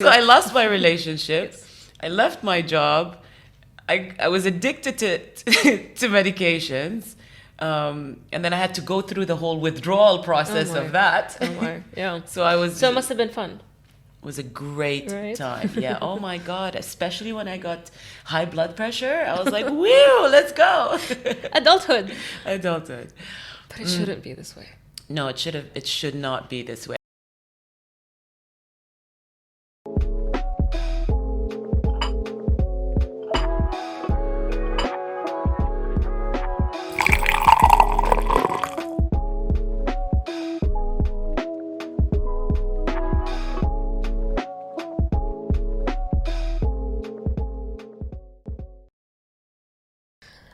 So I lost my relationship. I left my job. I was addicted to medications. And then I had to go through the whole withdrawal process of that. Oh my, yeah. So it must have been fun. was a great Right? time. Yeah. Oh my God. Especially when I got high blood pressure. I was like, woo, let's go. Adulthood. Adulthood. But it shouldn't be this way. No, it should not be this way.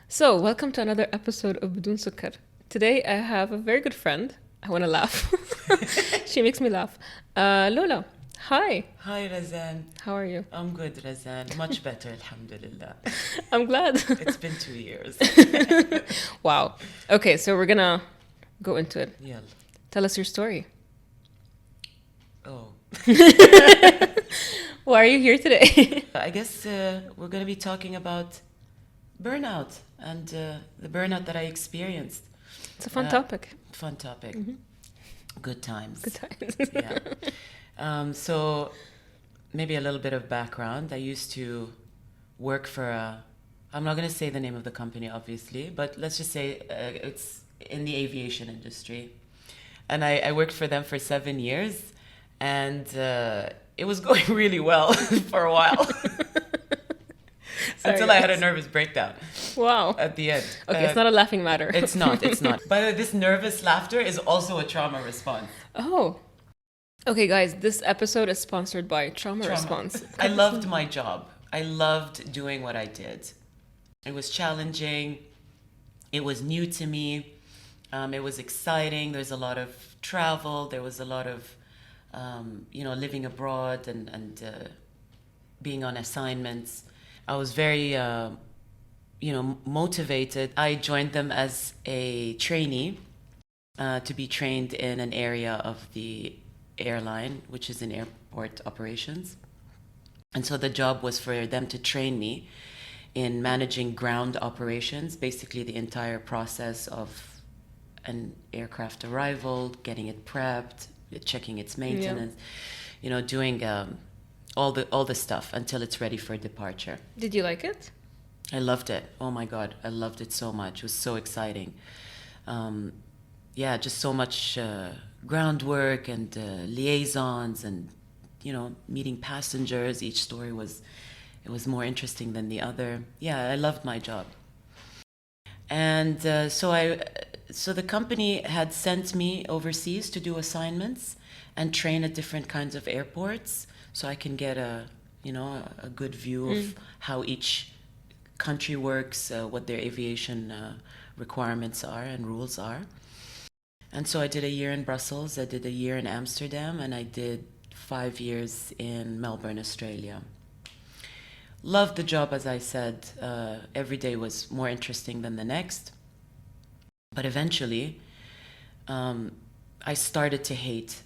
So, welcome to another episode of بدون سكر. Today I have a very good friend. I want to laugh. She makes me laugh. Lola, hi. Hi, Razan. How are you? I'm good, Razan. Much better, alhamdulillah. I'm glad. It's been 2 years. Wow. Okay, so we're gonna go into it. Yalla. Tell us your story. Oh. Why are you here today? I guess we're going to be talking about burnout and the burnout that I experienced. It's a fun topic. Fun topic. Mm-hmm. Good times. Good times. Yeah. So maybe a little bit of background. I used to work for I'm not going to say the name of the company, obviously, but let's just say it's in the aviation industry. And I worked for them for 7 years, and it was going really well for a while. Until I had a nervous breakdown. Wow. At the end. Okay, it's not a laughing matter. It's not. By the way, this nervous laughter is also a trauma response. Oh. Okay, guys, this episode is sponsored by Trauma Response. I loved my job. I loved doing what I did. It was challenging. It was new to me. It was exciting. There's a lot of travel. There was a lot of, living abroad and being on assignments. I was very, motivated. I joined them as a trainee to be trained in an area of the airline, which is in airport operations. And so the job was for them to train me in managing ground operations, basically the entire process of an aircraft arrival, getting it prepped, checking its maintenance, doing all the stuff until it's ready for departure. Did you like it? I loved it. Oh my God, I loved it so much. It was so exciting. Just so much groundwork and liaisons and, meeting passengers. Each story was more interesting than the other. Yeah, I loved my job. And so the company had sent me overseas to do assignments and train at different kinds of airports, so I can get a good view of how each country works, what their aviation requirements are and rules are. And so I did a year in Brussels, I did a year in Amsterdam, and I did 5 years in Melbourne, Australia. Loved the job, as I said. Every day was more interesting than the next. But eventually, I started to hate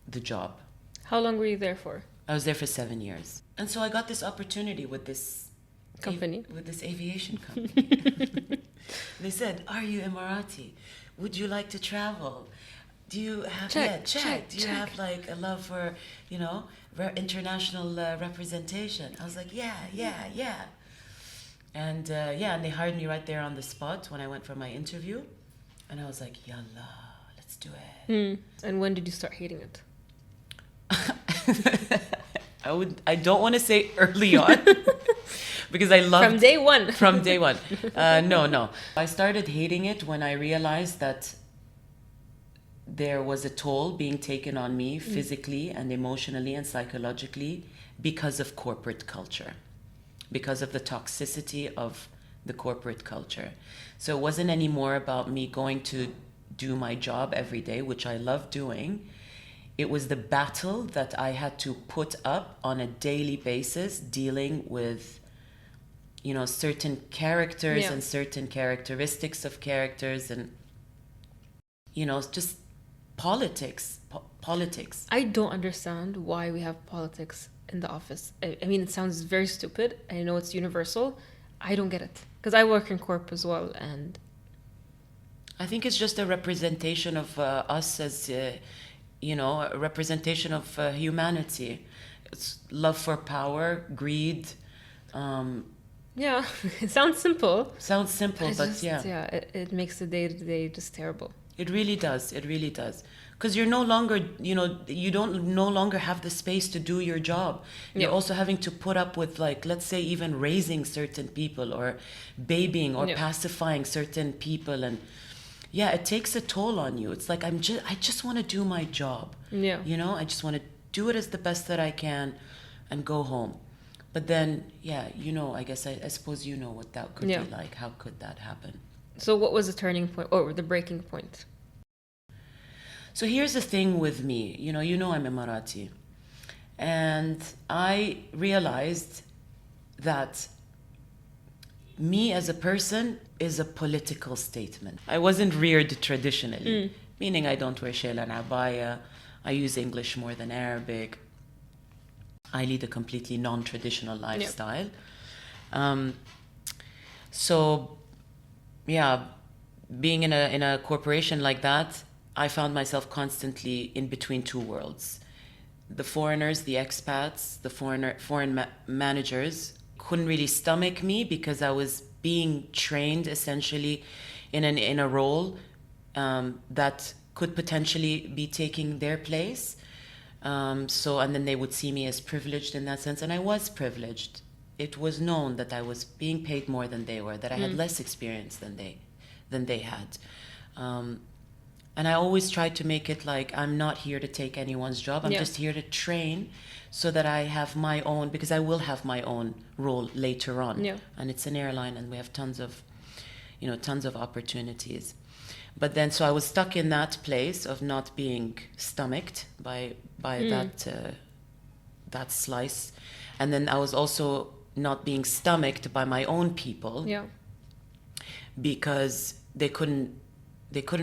the job. How long were you there for? I was there for 7 years. And so I got this opportunity with this company, with this aviation company. They said, "Are you Emirati? Would you like to travel? Do you have check? Do you have like a love for, international representation?" I was like, yeah. And and they hired me right there on the spot when I went for my interview. And I was like, yalla, let's do it. And when did you start hating it? I don't want to say early on because I loved from day one. From day one. No. I started hating it when I realized that there was a toll being taken on me physically and emotionally and psychologically because of corporate culture, because of the toxicity of the corporate culture. So it wasn't anymore about me going to do my job every day, which I love doing. It was the battle that I had to put up on a daily basis, dealing with, certain characters and certain characteristics of characters and, just politics. I don't understand why we have politics in the office. I mean, it sounds very stupid. I know it's universal. I don't get it. Because I work in corp as well, and I think it's just a representation of us as, a representation of humanity. It's love for power, greed. Yeah, it sounds simple. Sounds simple, but just, yeah. It makes the day-to-day just terrible. It really does. It really does. Because you're no longer, you don't no longer have the space to do your job. You're also having to put up with, like, let's say even raising certain people or babying or pacifying certain people. And yeah, it takes a toll on you. It's like, I just want to do my job. Yeah. I just want to do it as the best that I can and go home. But then, yeah, I guess I suppose what that could be like. How could that happen? So what was the turning point or the breaking point? So here's the thing with me. I'm Emirati. And I realized that me as a person is a political statement. I wasn't reared traditionally, meaning I don't wear shayla and abaya. I use English more than Arabic. I lead a completely non-traditional lifestyle. So, yeah, being in a corporation like that, I found myself constantly in between two worlds. The foreigners, the expats, the foreign managers couldn't really stomach me because I was being trained essentially in a role that could potentially be taking their place. And then they would see me as privileged in that sense, and I was privileged. It was known that I was being paid more than they were, that I had less experience than they had. And I always tried to make it like, I'm not here to take anyone's job. I'm just here to train so that I have my own, because I will have my own role later on. Yeah. And it's an airline and we have tons of opportunities. But then, so I was stuck in that place of not being stomached by that slice. And then I was also not being stomached by my own people. Yeah. Because they couldn't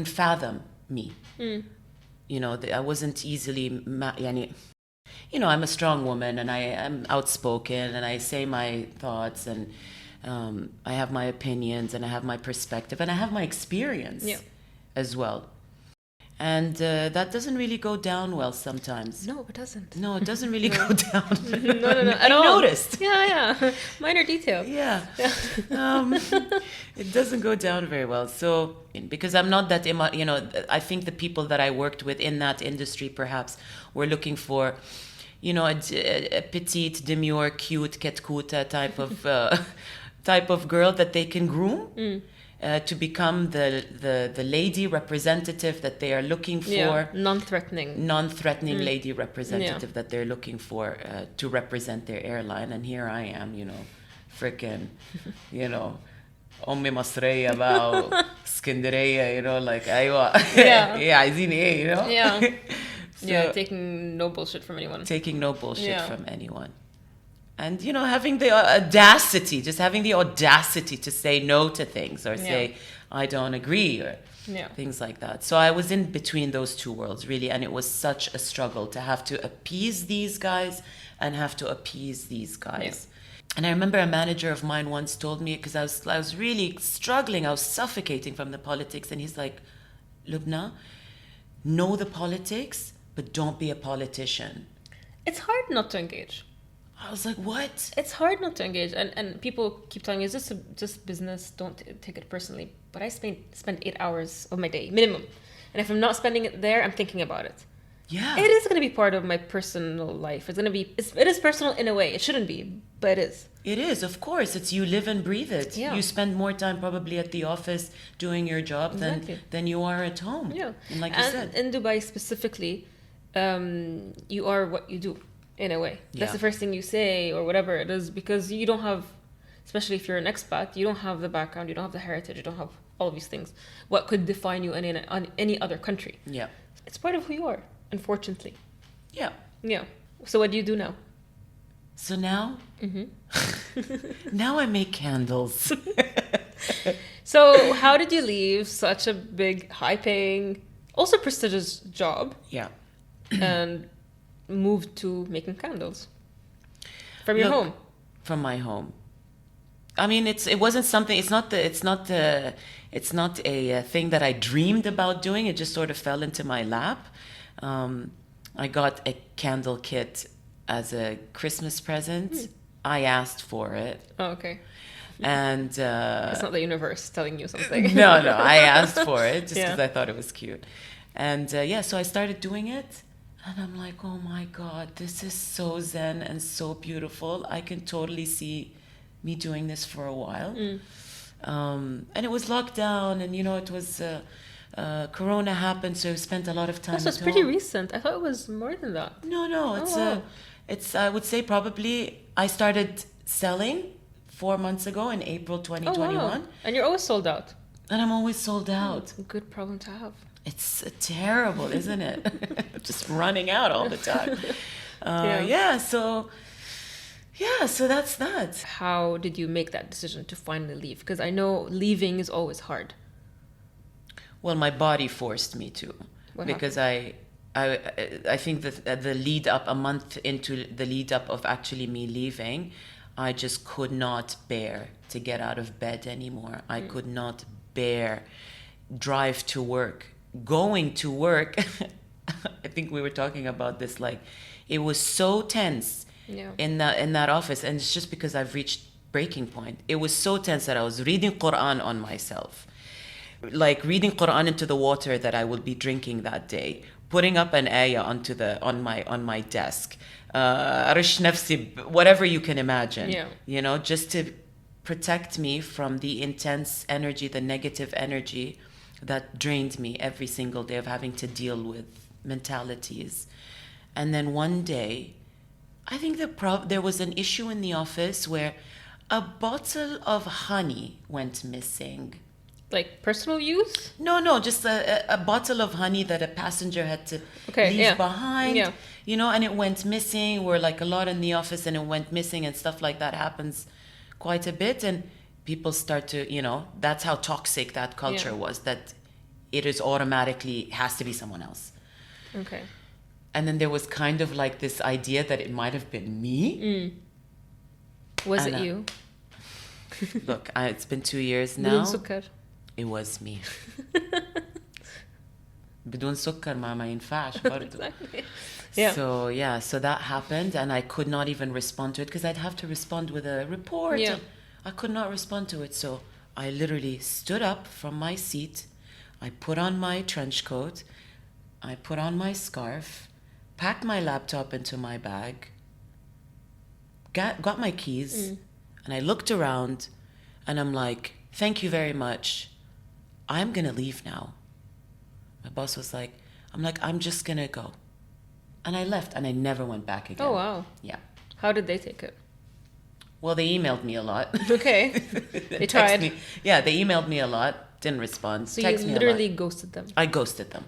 fathom me. I wasn't easily I'm a strong woman and I am outspoken and I say my thoughts and I have my opinions and I have my perspective and I have my experience as well. And that doesn't really go down well sometimes. No, it doesn't. No, it doesn't really go down. No, at all. I noticed. Yeah. Minor detail. Yeah. It doesn't go down very well. So, because I'm not that, I think the people that I worked with in that industry perhaps were looking for, a petite, demure, cute, ketkuta type of girl that they can groom. To become the lady representative that they are looking for. Yeah, non-threatening lady representative that they're looking for to represent their airline. And here I am, freaking, أمي مصرية بقى اسكندرية, like أيوة. Yeah, عايزين إيه, Yeah. So, taking no bullshit from anyone. From anyone. And, having the audacity to say no to things or say, I don't agree or things like that. So I was in between those two worlds, really. And it was such a struggle to have to appease these guys and have to appease these guys. Yeah. And I remember a manager of mine once told me, because I was really struggling, I was suffocating from the politics. And he's like, Lubna, know the politics, but don't be a politician. It's hard not to engage. I was like, what? It's hard not to engage. And people keep telling me, is this just business? Don't take it personally. But I spend 8 hours of my day, minimum. And if I'm not spending it there, I'm thinking about it. Yeah. It is going to be part of my personal life. It is personal in a way. It shouldn't be, but it is. It is, of course. It's you live and breathe it. Yeah. You spend more time probably at the office doing your job than you are at home. Yeah. And like you said. In Dubai specifically, you are what you do. In a way, that's the first thing you say or whatever it is, because you don't have, especially if you're an expat, you don't have the background, you don't have the heritage, you don't have all of these things. What could define you in any other country? Yeah, it's part of who you are, unfortunately. Yeah. So what do you do now? So now, now I make candles. So how did you leave such a big, high-paying also prestigious job, Yeah. and moved to making candles from your Look, home. From my home. I mean, it wasn't something. It's not a thing that I dreamed about doing. It just sort of fell into my lap. I got a candle kit as a Christmas present. I asked for it. Oh, okay. And It's not the universe telling you something. no, I asked for it just because Yeah. I thought it was cute. And so I started doing it. And I'm like, oh my God, this is so zen and so beautiful. I can totally see me doing this for a while. And it was lockdown, and it was Corona happened, so I spent a lot of time. So it's at pretty home. recent. I thought it was more than that. No, wow. it's I would say probably I started selling 4 months ago in April 2021, wow. And you're always sold out. and I'm always sold out. Good problem to have. It's terrible, isn't it? Just running out all the time. So that's that. How did you make that decision to finally leave? Because I know leaving is always hard. Well, my body forced me to, What because I think that the lead up, a month into the lead up of actually me leaving, I just could not bear to get out of bed anymore. I could not bear drive to work, going to work. I think we were talking about this, like it was so tense in that office, and it's just because I've reached breaking point. It was so tense that I was reading Quran on myself, like reading Quran into the water that I would be drinking that day, putting up an ayah on my desk, arish nafsi, whatever you can imagine, just to protect me from the intense energy, the negative energy that drained me every single day of having to deal with mentalities. And then one day, I think there was an issue in the office where a bottle of honey went missing. Like personal use? No, just a bottle of honey that a passenger had to leave behind. And it went missing. We're like a lot in the office, and it went missing, and stuff like that happens quite a bit. And people start to, that's how toxic that culture was, that it is automatically has to be someone else. Okay. And then there was kind of like this idea that it might have been me. Was it you? Look, it's been 2 years now. بدون سكر. It was me. بدون سكر ما ينفعش برضو. Exactly. So that happened, and I could not even respond to it because I'd have to respond with a report. Yeah. I could not respond to it, so I literally stood up from my seat. I put on my trench coat. I put on my scarf, packed my laptop into my bag, got my keys, and I looked around, and I'm like, thank you very much. I'm going to leave now. My boss was like, I'm just going to go. And I left, and I never went back again. Oh, wow. Yeah. How did they take it? Well, they emailed me a lot. Okay. They tried. They emailed me a lot. Didn't respond. So you literally ghosted them? I ghosted them.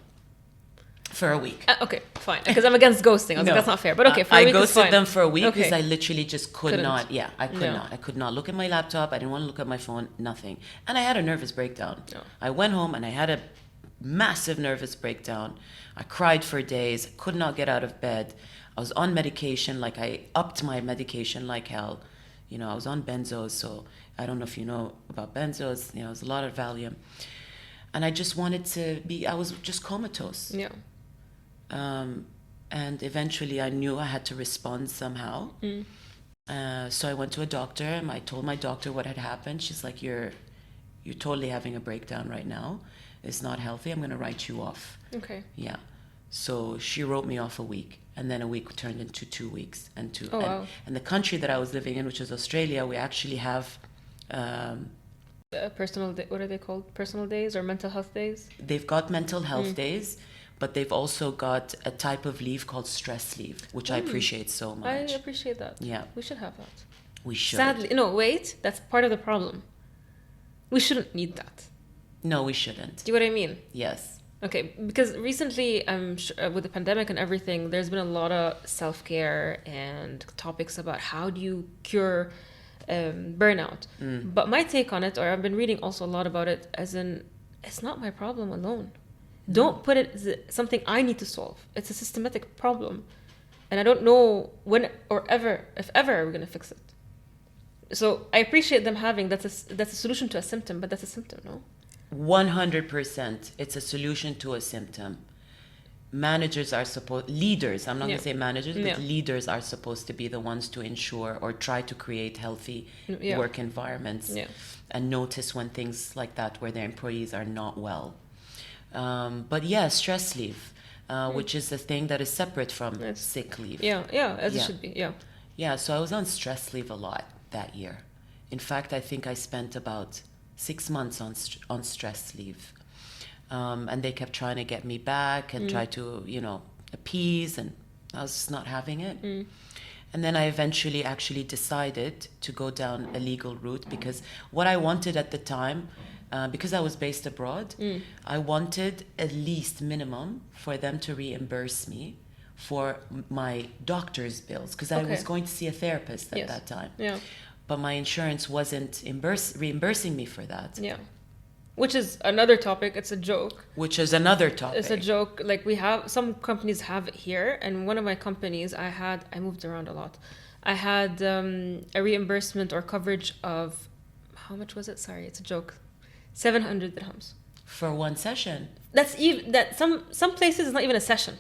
For a week. Okay, fine. Because I'm against ghosting. I was like, that's not fair. But okay, for a week I ghosted them for a week because I literally just could not. Yeah, I could not. I could not look at my laptop. I didn't want to look at my phone. Nothing. And I had a nervous breakdown. No. I went home and I had a massive nervous breakdown. I cried for days. Could not get out of bed. I was on medication. Like I upped my medication like hell. I was on benzos. So I don't know if you know about benzos. It was a lot of Valium. And I just wanted to be. I was just comatose. Yeah. And eventually I knew I had to respond somehow. So I went to a doctor, and I told my doctor what had happened. She's like, you're totally having a breakdown right now. It's not healthy. I'm going to write you off. Okay. Yeah. So she wrote me off a week, and then a week turned into 2 weeks. Wow. And the country that I was living in, which is Australia, we actually have... what are they called? Personal days or mental health days? They've got mental health days, but they've also got a type of leave called stress leave, which I appreciate so much. I appreciate that. Yeah. We should have that. We should. Sadly, no, wait. That's part of the problem. We shouldn't need that. No, we shouldn't. Do you know what I mean? Yes. Okay, because recently, with the pandemic and everything, there's been a lot of self-care and topics about how do you cure burnout. But my take on it, or I've been reading also a lot about it, as in, it's not my problem alone. Don't put it as something I need to solve. It's a systematic problem. And I don't know when or ever, if ever, we're going to fix it. So I appreciate them having, that's a solution to a symptom, but that's a symptom, no? 100%. It's a solution to a symptom. Managers are leaders, I'm not going to say managers, but leaders are supposed to be the ones to ensure or try to create healthy work environments and notice when things like that where their employees are not well. But stress leave, which is a thing that is separate from sick leave. As it should be, Yeah, so I was on stress leave a lot that year. In fact, I think I spent about 6 months on stress leave. And they kept trying to get me back and try to, appease, and I was just not having it. And then I eventually actually decided to go down a legal route, because what I wanted at the time, because I was based abroad, I wanted at least minimum for them to reimburse me for my doctor's bills, because I was going to see a therapist at that time. But my insurance wasn't reimbursing me for that. Which is another topic. It's a joke. Which is another topic. It's a joke. Like, we have, some companies have it here. And one of my companies, I moved around a lot. I had a reimbursement or coverage of, how much was it? Sorry, it's a joke. 700 dirhams. For one session? Some places it's not even a session.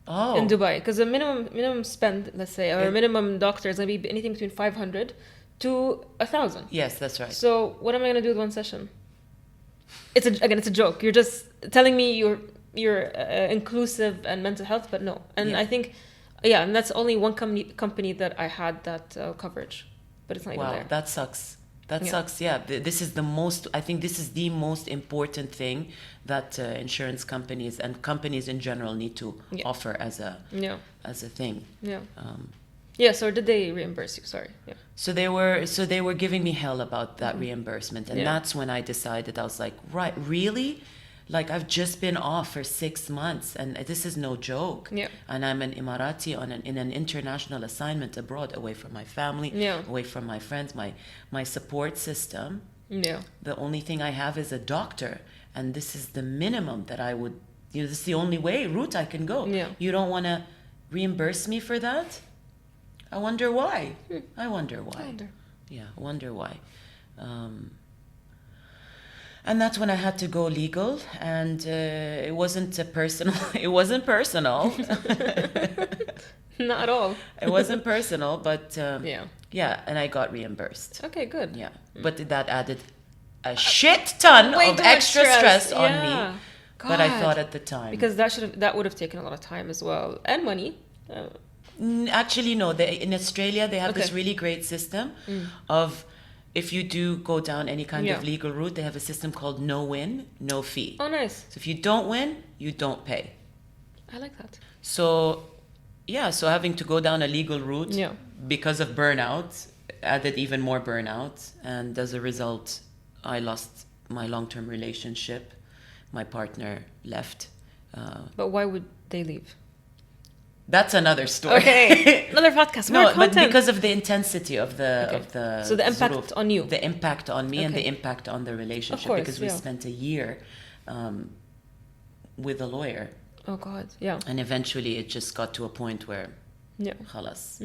Oh. In Dubai. Because the minimum spend, let's say, or minimum doctor is going to be anything between 500 to 1,000. Yes, that's right. So what am I going to do with one session? It's a joke. You're just telling me you're inclusive and mental health, but no. And I think, and that's only one company that I had that coverage, but it's not even there. Wow, that sucks. That sucks. Yeah, this is the most important thing that insurance companies and companies in general need to offer as a thing. So did they reimburse you? Sorry. So they were giving me hell about that reimbursement, and that's when I decided, I was like, right, really? Like, I've just been off for 6 months, and this is no joke. And I'm an Emirati in an international assignment abroad, away from my family, away from my friends, my support system. The only thing I have is a doctor, and this is the minimum that I would, this is the only route I can go. You don't want to reimburse me for that? I wonder why. I wonder why. I wonder why. And that's when I had to go legal, and it wasn't personal. It wasn't personal. Not at all. It wasn't personal, but and I got reimbursed. Okay, good. But that added a shit ton of extra stress on me. God. But I thought at the time, because that would have taken a lot of time as well, and money. Actually, no. In Australia, they have this really great system of, if you do go down any kind of legal route, they have a system called no win, no fee. Oh, nice. So if you don't win, you don't pay. I like that. So, so having to go down a legal route because of burnout added even more burnout. And as a result, I lost my long-term relationship. My partner left. But why would they leave? That's another story. Okay, another podcast. More content. But because of the intensity of the so the impact on you, the impact on me, and the impact on the relationship, course, because we spent a year with a lawyer. Oh God, And eventually, it just got to a point where, khalas.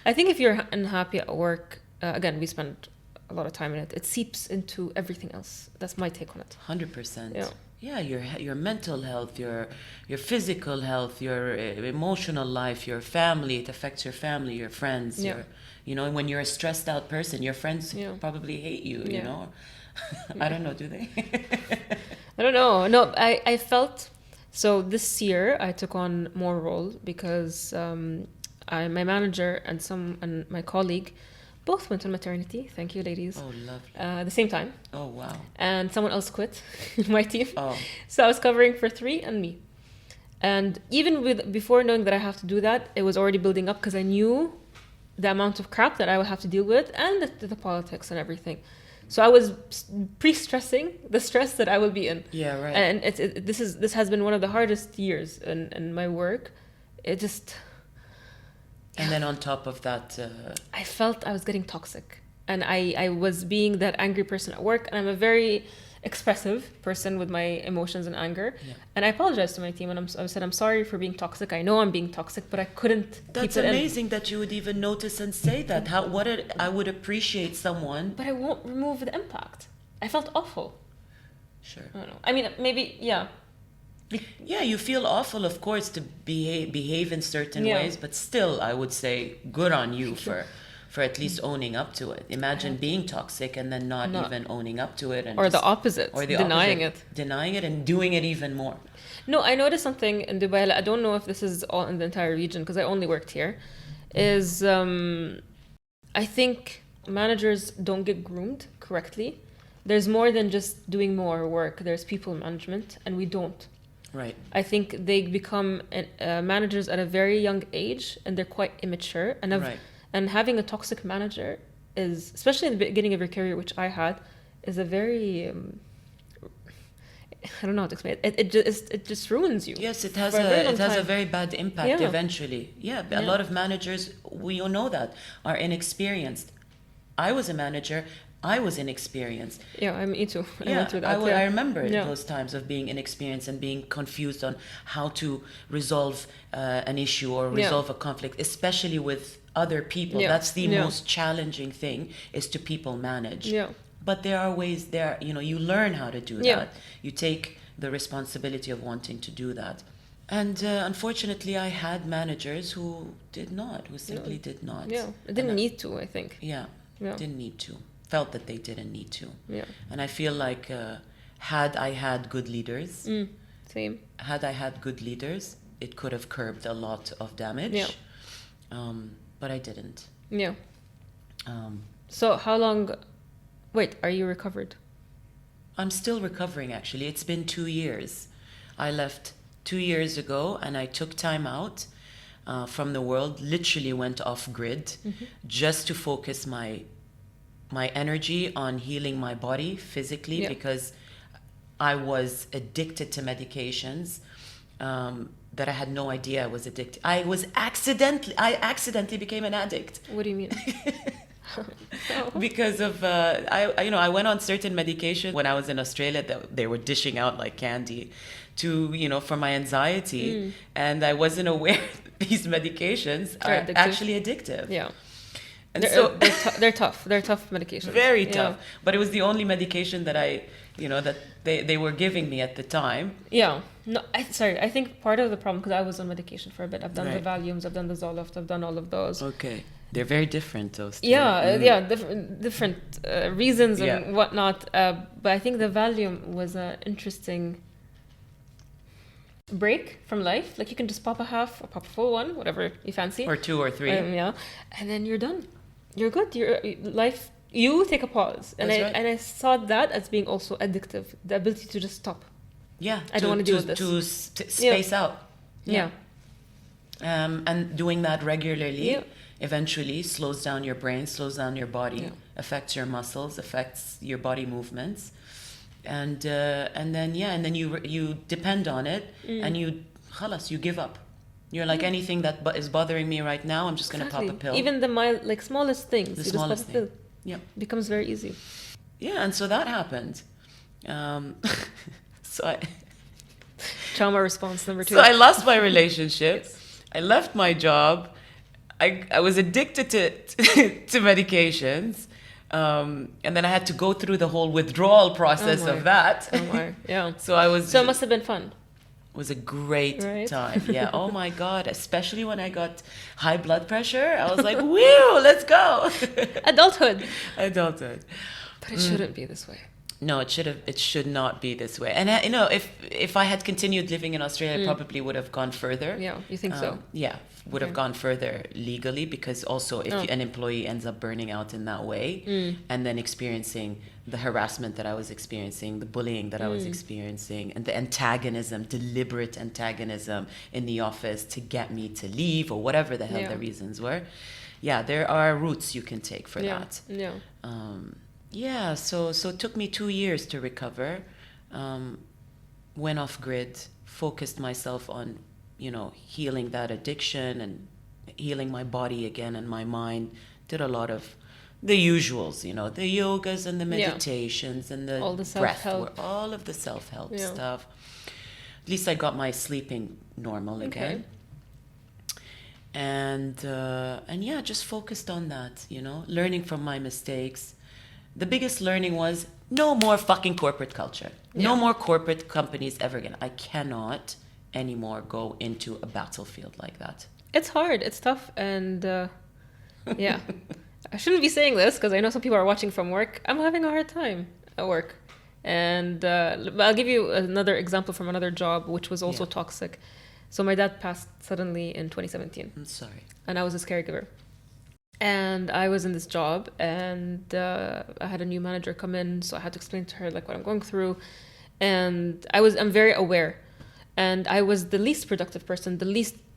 I think if you're unhappy at work, again, we spend a lot of time in it. It seeps into everything else. That's my take on it. 100%. Yeah, your mental health, your physical health, your emotional life, your family. It affects your family, your friends. When you're a stressed out person, your friends probably hate you. You know, I don't know. Do they? I don't know. No, I felt so. This year, I took on more role because my manager and my colleague both went on maternity. Thank you, ladies. Oh, lovely. At the same time. Oh, wow. And someone else quit in my team. Oh. So I was covering for 3 and me. And even before knowing that I have to do that, it was already building up, because I knew the amount of crap that I would have to deal with, and the politics and everything. So I was pre-stressing the stress that I will be in. Yeah, right. And this has been one of the hardest years in my work. It just... And then on top of that... I felt I was getting toxic. And I was being that angry person at work. And I'm a very expressive person with my emotions and anger. And I apologized to my team, and I said, I'm sorry for being toxic. I know I'm being toxic, but I couldn't That's keep it amazing that you would even notice and say that. I would appreciate someone. But I won't remove the impact. I felt awful. Sure. I don't know. I mean, maybe, yeah. Yeah, you feel awful, of course, to behave in certain ways, but still, I would say, good on you for at least owning up to it. Imagine being toxic and then not even owning up to it. And or the opposite. Or denying it. Denying it and doing it even more. No, I noticed something in Dubai. I don't know if this is all in the entire region because I only worked here. Is I think managers don't get groomed correctly. There's more than just doing more work. There's people management, and we don't. Right. I think they become managers at a very young age, and they're quite immature. And having a toxic manager is, especially in the beginning of your career, which I had, is a very I don't know how to explain it. It just ruins you. Yes, it has a very bad impact eventually. Yeah, a lot of managers, we all know that, are inexperienced. I was a manager. I was inexperienced. Yeah, me too. I went through that. I remember those times of being inexperienced and being confused on how to resolve an issue or resolve a conflict, especially with other people. That's the most challenging thing, is to people manage. Yeah. But there are ways there, you learn how to do that. You take the responsibility of wanting to do that. And unfortunately, I had managers who simply did not. Yeah, it didn't need to, I think. Yeah, didn't need to. Felt that they didn't need to. Yeah. And I feel like had I had good leaders, same. Had I had good leaders, it could have curbed a lot of damage. Yeah. But I didn't. Yeah. So how long? Wait, are you recovered? I'm still recovering, actually. It's been 2 years. I left 2 years ago, and I took time out from the world. Literally went off grid, just to focus my energy on healing my body physically, because I was addicted to medications that I had no idea I was addicted. I accidentally became an addict. What do you mean? Because of I went on certain medication when I was in Australia that they were dishing out like candy to for my anxiety, and I wasn't aware that these medications are actually addictive. Yeah. And they're tough. They're tough medications. Very tough. But it was the only medication that that they were giving me at the time. Yeah. No, I think part of the problem, because I was on medication for a bit. I've done the Valiums, I've done the Zoloft, I've done all of those. Okay. They're very different, those two. Different reasons and whatnot. But I think the Valium was an interesting break from life. Like, you can just pop a half or pop a full one, whatever you fancy. Or 2 or 3. And then you're done. You're good. Your life, you take a pause. And I saw that as being also addictive. The ability to just stop. Yeah. I don't want to deal with this. To space out. Yeah. And doing that regularly eventually slows down your brain, slows down your body, affects your muscles, affects your body movements. And then you depend on it, and you give up. You're like, anything that is bothering me right now, I'm just going to pop a pill. Even the smallest things. The smallest thing. Pill. Yeah. Becomes very easy. Yeah, and so that happened. Trauma response number 2. So I lost my relationship. I left my job. I was addicted to medications. And then I had to go through the whole withdrawal process of that. Yeah. So it must have been fun. It was a great time. Yeah. Oh my God. Especially when I got high blood pressure. I was like, woo, let's go. Adulthood. But it shouldn't be this way. No, it should not be this way. And if I had continued living in Australia, I probably would have gone further. Yeah, you think so? Yeah, would have gone further legally, because also if an employee ends up burning out in that way, and then experiencing the harassment that I was experiencing, the bullying that I was experiencing, and the deliberate antagonism in the office to get me to leave, or whatever the hell the reasons were. Yeah, there are routes you can take for that. Yeah. So it took me 2 years to recover. Went off grid, focused myself on, healing that addiction and healing my body again and my mind. Did a lot of the usuals, you know, the yogas and the meditations and the all the breath self-help. work, all of the self-help stuff. At least I got my sleeping normal again. And yeah, just focused on that, you know, learning from my mistakes. The biggest learning was no more fucking corporate culture. No more corporate companies ever again. I cannot anymore go into a battlefield like that. It's hard. It's tough. And yeah, I shouldn't be saying this because I know some people are watching from work. I'm having a hard time at work. And I'll give you another example from another job, which was also toxic. So my dad passed suddenly in 2017. I'm sorry. And I was his caregiver. And I was in this job, and I had a new manager come in, so I had to explain to her like what I'm going through. And I'm very aware. And I was the least productive person,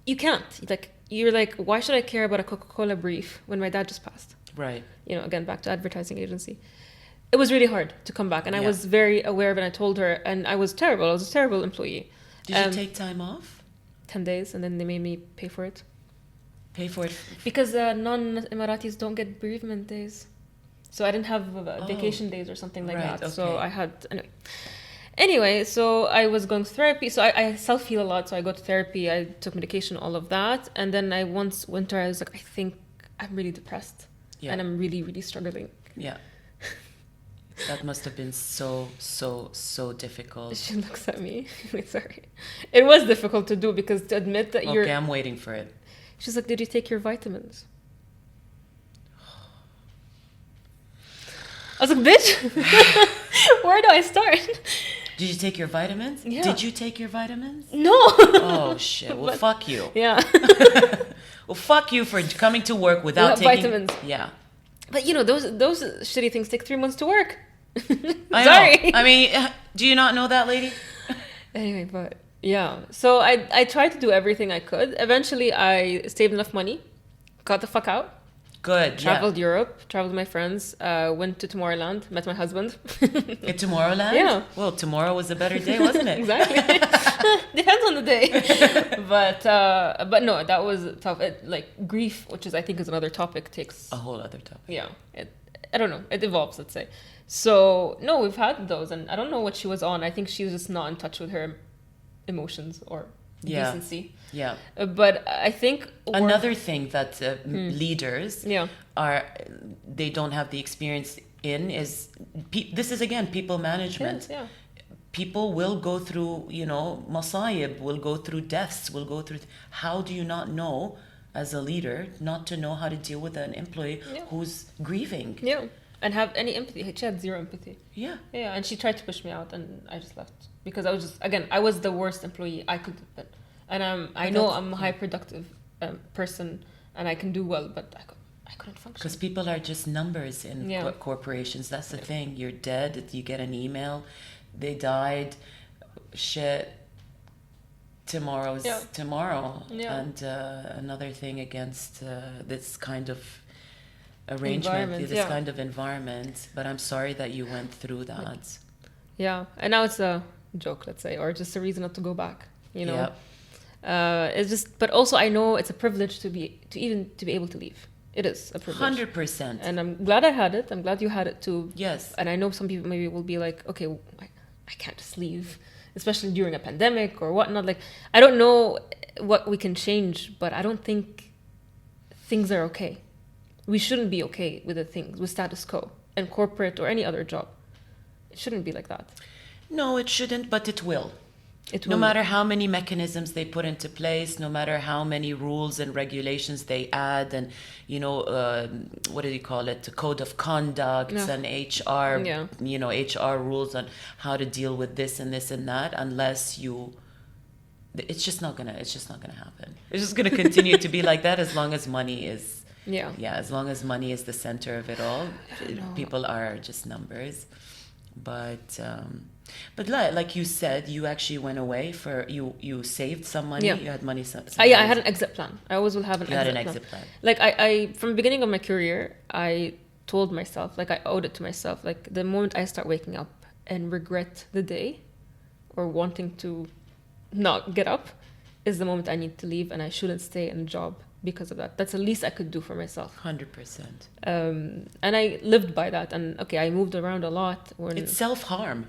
you can't. You're like, why should I care about a Coca-Cola brief when my dad just passed? Right. You know, again, back to advertising agency. It was really hard to come back. And I was very aware of it, and I told her, and I was terrible. I was a terrible employee. Did you take time off? 10 days, and then they made me pay for it. Pay for it? Because non-Emiratis don't get bereavement days. So I didn't have vacation days or something like that. Okay. So I had... Anyway, so I was going to therapy. So I self-heal a lot. So I go to therapy. I took medication, all of that. And then I was like, I think I'm really depressed. Yeah. And I'm really, really struggling. Yeah. That must have been so difficult. She looks at me. Sorry. It was difficult to do because to admit that you're... Okay, I'm waiting for it. She's like, did you take your vitamins? I was like, bitch, where do I start? Did you take your vitamins? Yeah. Did you take your vitamins? No. Oh, shit. Well, fuck you. Yeah. Well, fuck you for coming to work without taking... vitamins. Yeah. But, you know, those shitty things take 3 months to work. I Sorry. know. I mean, do you not know that, lady? Anyway, but... Yeah, so I tried to do everything I could. Eventually, I saved enough money, got the fuck out. Good, Traveled Europe, traveled with my friends, went to Tomorrowland, met my husband. At Tomorrowland? Yeah. Well, tomorrow was a better day, wasn't it? Exactly. Depends on the day. But no, that was tough. Grief, which I think is another topic, takes... A whole other topic. Yeah. I don't know. It evolves, let's say. So, no, we've had those, and I don't know what she was on. I think she was just not in touch with her emotions or decency. Yeah. But I think another thing that leaders they don't have the experience in is this is again people management. Yes, people will go through, you know, masayib, will go through deaths, will go through... How do you not know as a leader not to know how to deal with an employee who's grieving? Yeah. And have any empathy. She had zero empathy. Yeah. Yeah, and she tried to push me out, and I just left. Because I was just, again, I was the worst employee I could have been. And I know I'm a high productive person, and I can do well, but I couldn't function. Because people are just numbers in corporations. That's the thing. You're dead. You get an email. They died. Shit. Tomorrow's tomorrow. Yeah. And another thing against this kind of arrangement, this kind of environment. But I'm sorry that you went through that. Yeah. And now it's a joke, let's say, or just a reason not to go back, you know. It's just, but also I know it's a privilege to be able to leave. It is a privilege. 100%. And I'm glad I had it. I'm glad you had it too. Yes. And I know some people maybe will be like, okay, I can't just leave, especially during a pandemic or whatnot. Like, I don't know what we can change, but I don't think things are okay. We shouldn't be okay with with status quo and corporate or any other job. It shouldn't be like that. No, it shouldn't, but it will. It will. No matter how many mechanisms they put into place, no matter how many rules and regulations they add, and, you know, what do you call it? The code of conduct and HR, you know, HR rules on how to deal with this and this and that, unless you... It's just not gonna happen. It's just gonna continue to be like that as long as money is... Yeah, as long as money is the center of it all. People are just numbers. But like you said, you actually went away for you saved some money. You had money. I had an exit plan. I always will have an exit plan. Like I from the beginning of my career, I told myself, like I owed it to myself, like the moment I start waking up and regret the day or wanting to not get up is the moment I need to leave, and I shouldn't stay in a job because of that. That's the least I could do for myself. 100%. And I lived by that. And okay, I moved around a lot. It's self-harm.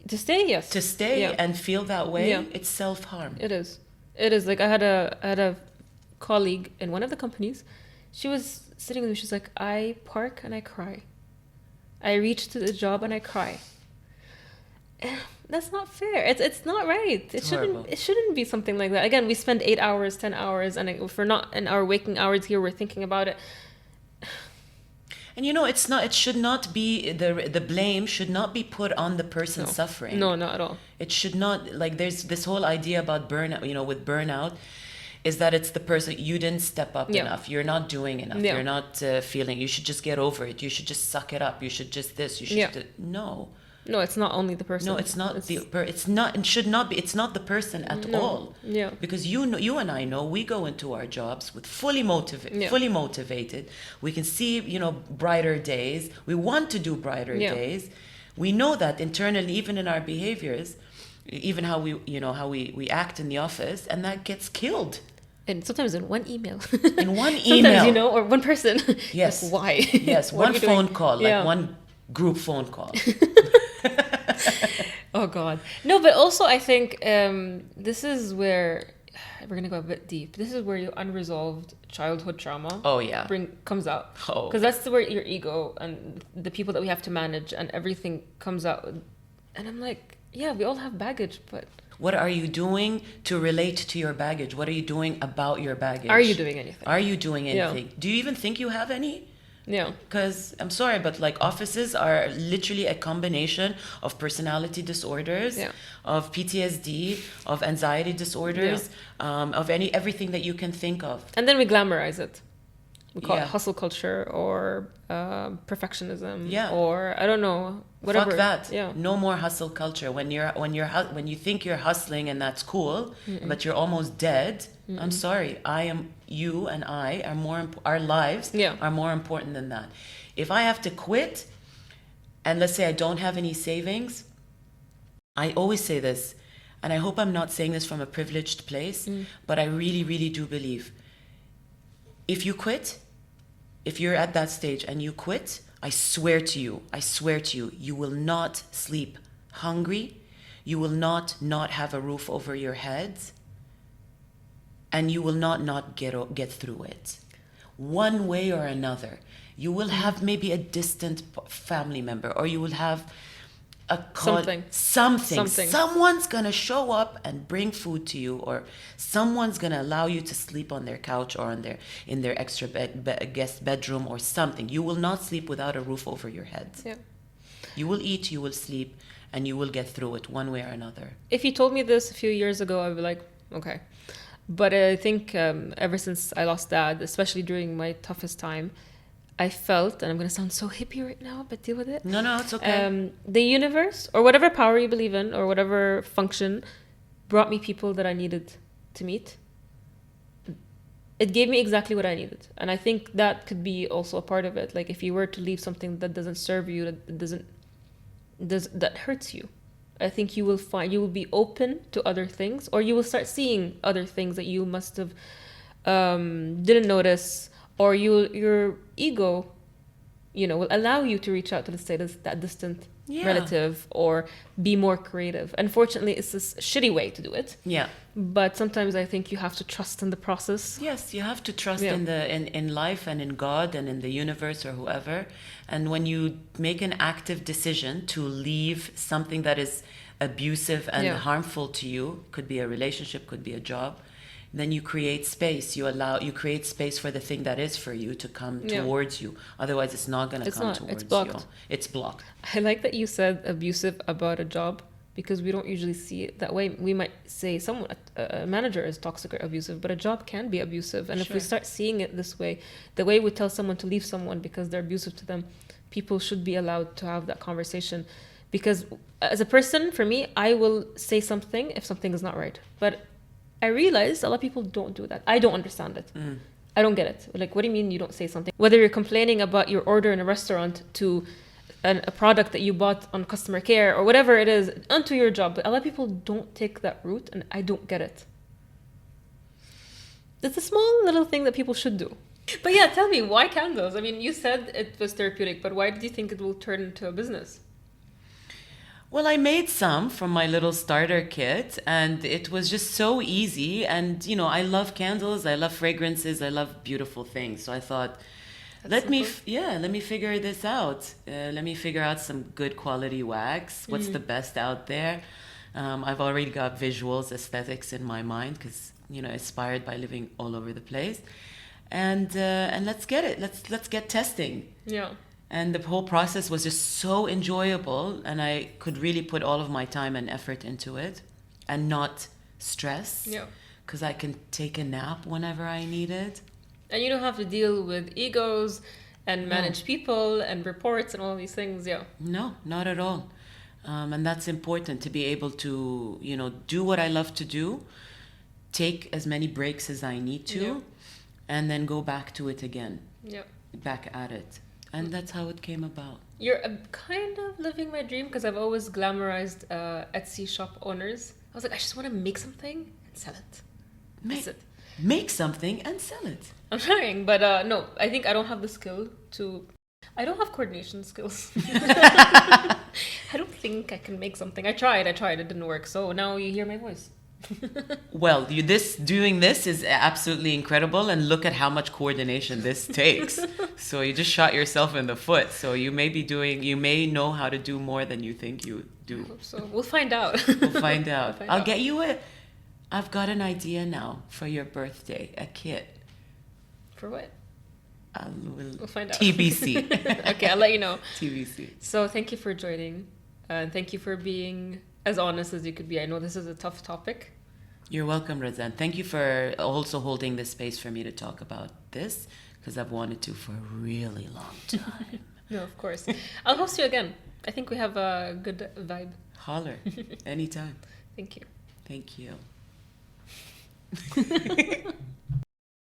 To stay, yes. To stay and feel that way, Yeah. it's self-harm. It is. It is. Like I had a colleague in one of the companies. She was sitting with me. She's like, I park and I cry. I reach to the job and I cry. That's not fair. It's not right. It shouldn't be something like that. Again, we spend 8 hours, 10 hours, and if we're not in our waking hours here, we're thinking about it. And it should not be, the blame should not be put on the person suffering. No, not at all. It should not, like, there's this whole idea about burnout, with burnout, is that it's the person, you didn't step up enough, you're not doing enough, you're not feeling, you should just get over it, you should just suck it up, you should just this, you should No, it's not only the person. No, it's not it should not be, it's not the person at all. Yeah. Because you and I know, we go into our jobs with fully motivated. We can see, brighter days. We want to do brighter days. We know that internally, even in our behaviors, even how we act in the office, and that gets killed. And sometimes in one email. In one email. Sometimes, or one person. Yes. Like, why? Yes, one phone call, like one group phone call. Oh God. No, but also I think this is where we're gonna go a bit deep. This is where your unresolved childhood trauma comes out. Because that's where your ego and the people that we have to manage and everything comes out. And I'm like, yeah, we all have baggage, but what are you doing to relate to your baggage? What are you doing about your baggage? Are you doing anything? Yeah. Do you even think you have any? Yeah. Because I'm sorry, but like offices are literally a combination of personality disorders, of PTSD, of anxiety disorders, of everything that you can think of. And then we glamorize it. We call it hustle culture or perfectionism. Yeah. Or I don't know, whatever. Fuck that. Yeah. No more hustle culture. When you think you're hustling and that's cool, but you're almost dead. I'm sorry. You and I are more. Our lives are more important than that. If I have to quit, and let's say I don't have any savings, I always say this, and I hope I'm not saying this from a privileged place, but I really, really do believe. If you quit, if you're at that stage and you quit, I swear to you, you will not sleep hungry. You will not have a roof over your heads. And you will not get through it. One way or another. You will have maybe a distant family member, or you will have something. Someone's going to show up and bring food to you, or someone's going to allow you to sleep on their couch or in their extra guest bedroom or something. You will not sleep without a roof over your head. Yeah. You will eat, you will sleep, and you will get through it one way or another. If you told me this a few years ago, I'd be like, okay. But I think ever since I lost Dad, especially during my toughest time, I felt, and I'm going to sound so hippie right now, but deal with it. No, it's okay. The universe, or whatever power you believe in, or whatever function, brought me people that I needed to meet. It gave me exactly what I needed. And I think that could be also a part of it. Like if you were to leave something that doesn't serve you, that hurts you, I think you will be open to other things, or you will start seeing other things that you must have didn't notice. Or your ego, will allow you to reach out to that distant relative, or be more creative. Unfortunately, it's this shitty way to do it. Yeah. But sometimes I think you have to trust in the process. Yes, you have to trust in life and in God and in the universe or whoever. And when you make an active decision to leave something that is abusive and harmful to you, could be a relationship, could be a job, then you create space. You create space for the thing that is for you to come towards you. Otherwise, it's not going to come towards you. It's blocked. I like that you said abusive about a job, because we don't usually see it that way. We might say a manager is toxic or abusive, but a job can be abusive. And if we start seeing it this way, the way we tell someone to leave someone because they're abusive to them, people should be allowed to have that conversation. Because as a person, for me, I will say something if something is not right. But I realized a lot of people don't do that. I don't understand it. I don't get it. Like, what do you mean you don't say something? Whether you're complaining about your order in a restaurant to a product that you bought on customer care or whatever it is, onto your job. But a lot of people don't take that route, and I don't get it. It's a small little thing that people should do. But yeah, tell me, why candles? I mean, you said it was therapeutic, but why did you think it will turn into a business? Well, I made some from my little starter kit, and it was just so easy. And, you know, I love candles, I love fragrances, I love beautiful things. So I thought, let me figure this out. Let me figure out some good quality wax. What's the best out there? I've already got visuals, aesthetics in my mind because, you know, inspired by living all over the place. And let's get it. Let's get testing. Yeah. And the whole process was just so enjoyable, and I could really put all of my time and effort into it and not stress. Yeah. Because I can take a nap whenever I need it. And you don't have to deal with egos and manage people and reports and all these things. Yeah. No, not at all. And that's important, to be able to, you know, do what I love to do, take as many breaks as I need to, and then go back to it again. Yeah. Back at it. And that's how it came about. You're kind of living my dream, because I've always glamorized Etsy shop owners. I was like, I just want to make something and sell it. That's it. Make something and sell it. I'm trying, but no, I think I don't have the skill to... I don't have coordination skills. I don't think I can make something. I tried, it didn't work. So now you hear my voice. Well, doing this is absolutely incredible, and look at how much coordination this takes. So you just shot yourself in the foot. So you may know how to do more than you think you do. I hope so. We'll find out. I'll get you I've got an idea now for your birthday, a kit. For what? We'll find out. TBC. Okay, I'll let you know. TBC. So thank you for joining, and thank you for being as honest as you could be. I know this is a tough topic. You're welcome, Razan. Thank you for also holding this space for me to talk about this, because I've wanted to for a really long time. No, of course. I'll host you again. I think we have a good vibe. Holler. Anytime. Thank you. Thank you.